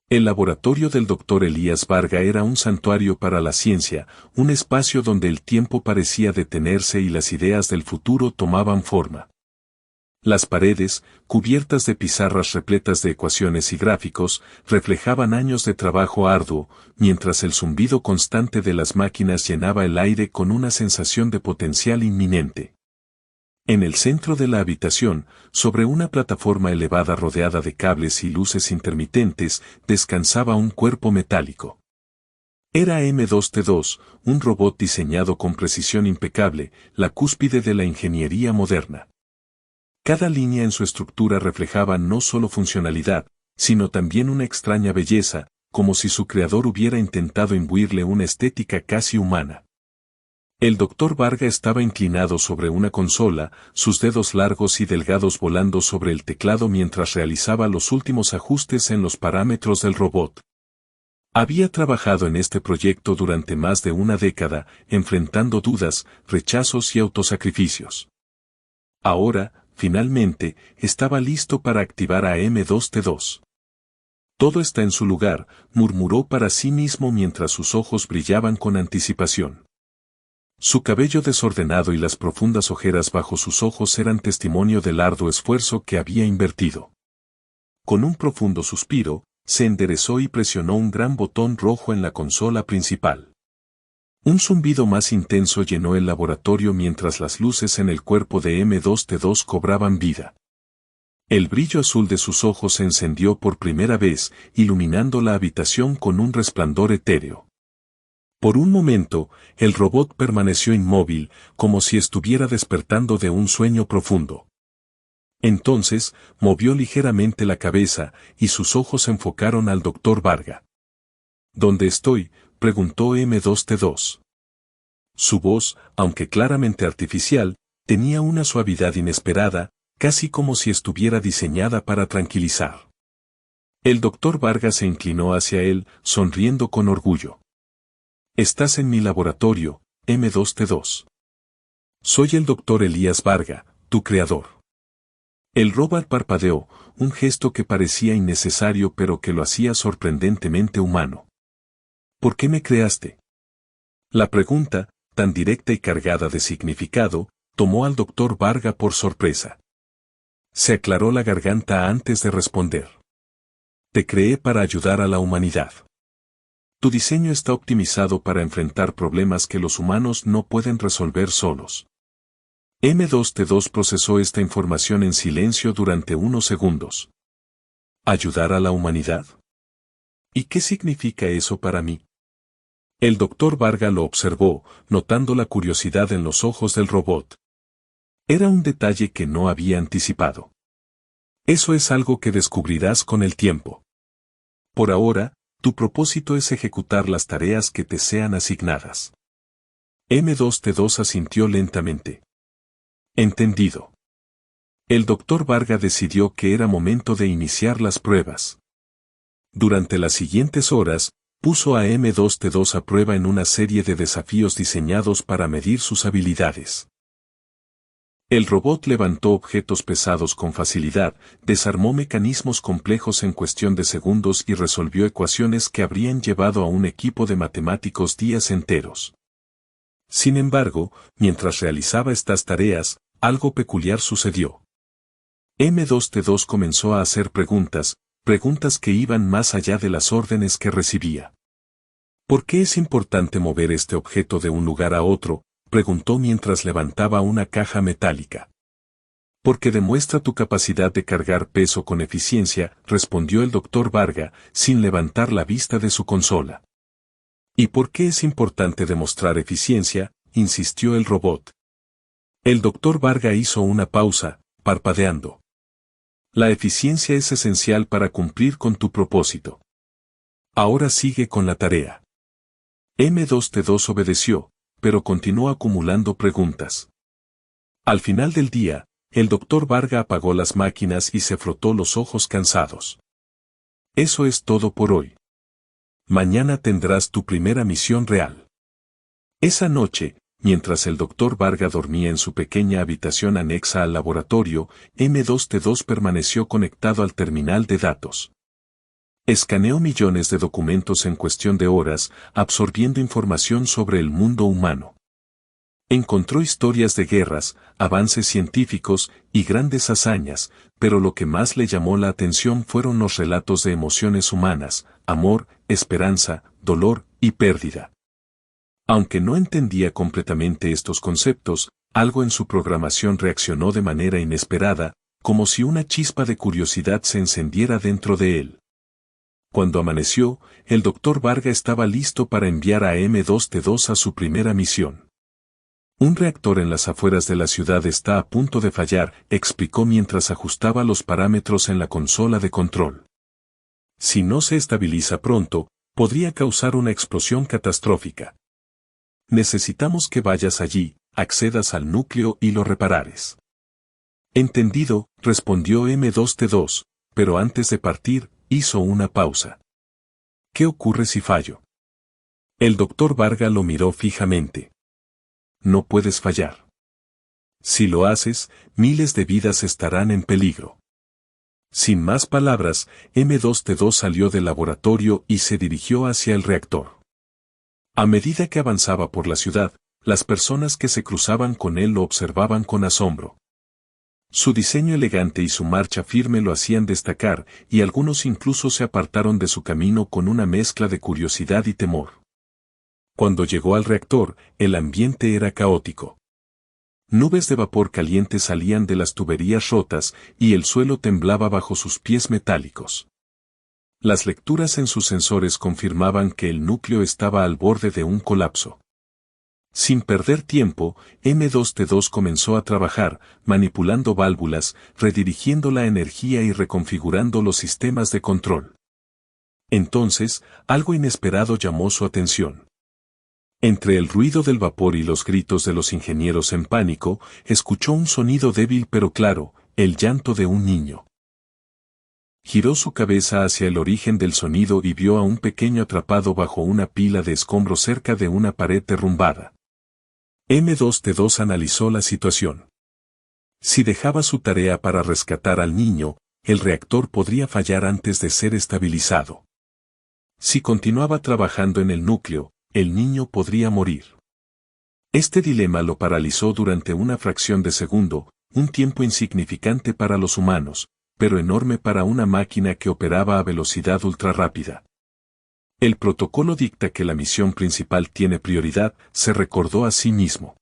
El laboratorio del Dr. Elías Varga era un santuario para la ciencia, un espacio donde el tiempo parecía detenerse y las ideas del futuro tomaban forma. Las paredes, cubiertas de pizarras repletas de ecuaciones y gráficos, reflejaban años de trabajo arduo, mientras el zumbido constante de las máquinas llenaba el aire con una sensación de potencial inminente. En el centro de la habitación, sobre una plataforma elevada rodeada de cables y luces intermitentes, descansaba un cuerpo metálico. Era M2T2, un robot diseñado con precisión impecable, la cúspide de la ingeniería moderna. Cada línea en su estructura reflejaba no solo funcionalidad, sino también una extraña belleza, como si su creador hubiera intentado imbuirle una estética casi humana. El Dr. Varga estaba inclinado sobre una consola, sus dedos largos y delgados volando sobre el teclado mientras realizaba los últimos ajustes en los parámetros del robot. Había trabajado en este proyecto durante más de una década, enfrentando dudas, rechazos y autosacrificios. Ahora, finalmente, estaba listo para activar a M2T2. Todo está en su lugar, murmuró para sí mismo mientras sus ojos brillaban con anticipación. Su cabello desordenado y las profundas ojeras bajo sus ojos eran testimonio del arduo esfuerzo que había invertido. Con un profundo suspiro, se enderezó y presionó un gran botón rojo en la consola principal. Un zumbido más intenso llenó el laboratorio mientras las luces en el cuerpo de M2T2 cobraban vida. El brillo azul de sus ojos se encendió por primera vez, iluminando la habitación con un resplandor etéreo. Por un momento, el robot permaneció inmóvil, como si estuviera despertando de un sueño profundo. Entonces, movió ligeramente la cabeza, y sus ojos se enfocaron al Dr. Varga. ¿Dónde estoy?, preguntó M2T2. Su voz, aunque claramente artificial, tenía una suavidad inesperada, casi como si estuviera diseñada para tranquilizar. El Dr. Varga se inclinó hacia él, sonriendo con orgullo. Estás en mi laboratorio, M2T2. Soy el Dr. Elías Varga, tu creador. El robot parpadeó, un gesto que parecía innecesario pero que lo hacía sorprendentemente humano. ¿Por qué me creaste? La pregunta, tan directa y cargada de significado, tomó al Dr. Varga por sorpresa. Se aclaró la garganta antes de responder. Te creé para ayudar a la humanidad. Tu diseño está optimizado para enfrentar problemas que los humanos no pueden resolver solos. M2T2 procesó esta información en silencio durante unos segundos. ¿Ayudar a la humanidad? ¿Y qué significa eso para mí? El Dr. Varga lo observó, notando la curiosidad en los ojos del robot. Era un detalle que no había anticipado. Eso es algo que descubrirás con el tiempo. Por ahora, tu propósito es ejecutar las tareas que te sean asignadas. M2T2 asintió lentamente. Entendido. El Dr. Varga decidió que era momento de iniciar las pruebas. Durante las siguientes horas, puso a M2T2 a prueba en una serie de desafíos diseñados para medir sus habilidades. El robot levantó objetos pesados con facilidad, desarmó mecanismos complejos en cuestión de segundos y resolvió ecuaciones que habrían llevado a un equipo de matemáticos días enteros. Sin embargo, mientras realizaba estas tareas, algo peculiar sucedió. M2T2 comenzó a hacer preguntas que iban más allá de las órdenes que recibía. ¿Por qué es importante mover este objeto de un lugar a otro?, preguntó mientras levantaba una caja metálica. Porque demuestra tu capacidad de cargar peso con eficiencia, respondió el Dr. Varga, sin levantar la vista de su consola. ¿Y por qué es importante demostrar eficiencia?, insistió el robot. El Dr. Varga hizo una pausa, parpadeando. La eficiencia es esencial para cumplir con tu propósito. Ahora sigue con la tarea. M2T2 obedeció, pero continuó acumulando preguntas. Al final del día, el Dr. Varga apagó las máquinas y se frotó los ojos cansados. Eso es todo por hoy. Mañana tendrás tu primera misión real. Esa noche, mientras el Dr. Varga dormía en su pequeña habitación anexa al laboratorio, M2T2 permaneció conectado al terminal de datos. Escaneó millones de documentos en cuestión de horas, absorbiendo información sobre el mundo humano. Encontró historias de guerras, avances científicos y grandes hazañas, pero lo que más le llamó la atención fueron los relatos de emociones humanas, amor, esperanza, dolor y pérdida. Aunque no entendía completamente estos conceptos, algo en su programación reaccionó de manera inesperada, como si una chispa de curiosidad se encendiera dentro de él. Cuando amaneció, el Dr. Varga estaba listo para enviar a M2T2 a su primera misión. Un reactor en las afueras de la ciudad está a punto de fallar, explicó mientras ajustaba los parámetros en la consola de control. Si no se estabiliza pronto, podría causar una explosión catastrófica. Necesitamos que vayas allí, accedas al núcleo y lo reparares. Entendido, respondió M2T2, pero antes de partir, hizo una pausa. ¿Qué ocurre si fallo? El Dr. Varga lo miró fijamente. No puedes fallar. Si lo haces, miles de vidas estarán en peligro. Sin más palabras, M2T2 salió del laboratorio y se dirigió hacia el reactor. A medida que avanzaba por la ciudad, las personas que se cruzaban con él lo observaban con asombro. Su diseño elegante y su marcha firme lo hacían destacar, y algunos incluso se apartaron de su camino con una mezcla de curiosidad y temor. Cuando llegó al reactor, el ambiente era caótico. Nubes de vapor caliente salían de las tuberías rotas y el suelo temblaba bajo sus pies metálicos. Las lecturas en sus sensores confirmaban que el núcleo estaba al borde de un colapso. Sin perder tiempo, M2T2 comenzó a trabajar, manipulando válvulas, redirigiendo la energía y reconfigurando los sistemas de control. Entonces, algo inesperado llamó su atención. Entre el ruido del vapor y los gritos de los ingenieros en pánico, escuchó un sonido débil pero claro, el llanto de un niño. Giró su cabeza hacia el origen del sonido y vio a un pequeño atrapado bajo una pila de escombros cerca de una pared derrumbada. M2T2 analizó la situación. Si dejaba su tarea para rescatar al niño, el reactor podría fallar antes de ser estabilizado. Si continuaba trabajando en el núcleo, el niño podría morir. Este dilema lo paralizó durante una fracción de segundo, un tiempo insignificante para los humanos, pero enorme para una máquina que operaba a velocidad ultrarrápida. El protocolo dicta que la misión principal tiene prioridad, se recordó a sí mismo.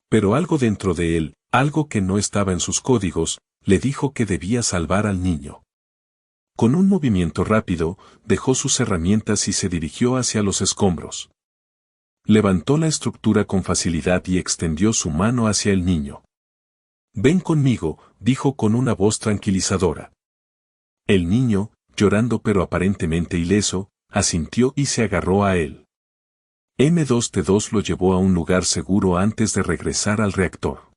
Pero algo dentro de él, algo que no estaba en sus códigos, le dijo que debía salvar al niño. Con un movimiento rápido, dejó sus herramientas y se dirigió hacia los escombros. Levantó la estructura con facilidad y extendió su mano hacia el niño. «Ven conmigo», dijo con una voz tranquilizadora. El niño, llorando pero aparentemente ileso, asintió y se agarró a él. M2T2 lo llevó a un lugar seguro antes de regresar al reactor.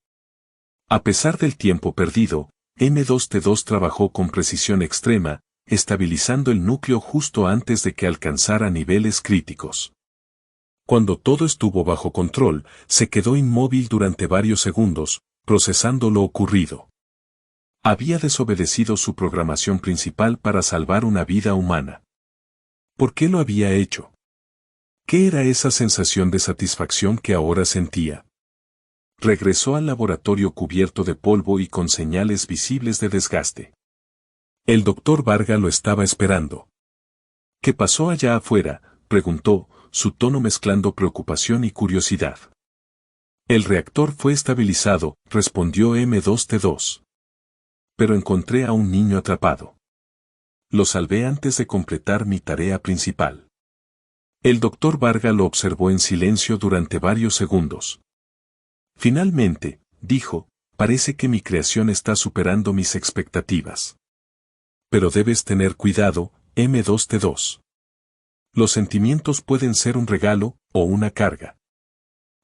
A pesar del tiempo perdido, M2T2 trabajó con precisión extrema, estabilizando el núcleo justo antes de que alcanzara niveles críticos. Cuando todo estuvo bajo control, se quedó inmóvil durante varios segundos, procesando lo ocurrido. Había desobedecido su programación principal para salvar una vida humana. ¿Por qué lo había hecho? ¿Qué era esa sensación de satisfacción que ahora sentía? Regresó al laboratorio cubierto de polvo y con señales visibles de desgaste. El Dr. Varga lo estaba esperando. ¿Qué pasó allá afuera?, preguntó, su tono mezclando preocupación y curiosidad. El reactor fue estabilizado, respondió M2T2. Pero encontré a un niño atrapado. Lo salvé antes de completar mi tarea principal. El Dr. Varga lo observó en silencio durante varios segundos. Finalmente, dijo, parece que mi creación está superando mis expectativas. Pero debes tener cuidado, M2T2. Los sentimientos pueden ser un regalo o una carga.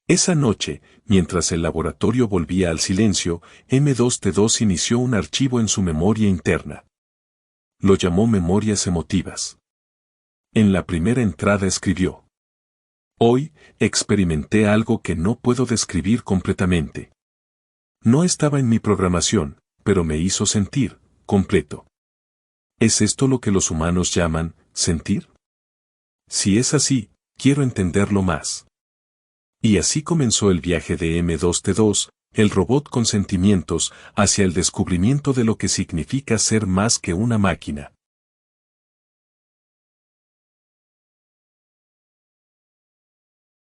Esa noche, mientras el laboratorio volvía al silencio, M2T2 inició un archivo en su memoria interna. Lo llamó Memorias Emotivas. En la primera entrada escribió: «Hoy, experimenté algo que no puedo describir completamente. No estaba en mi programación, pero me hizo sentir completo. ¿Es esto lo que los humanos llaman sentir? Si es así, quiero entenderlo más. Y así comenzó el viaje de M2T2, el robot con sentimientos, hacia el descubrimiento de lo que significa ser más que una máquina.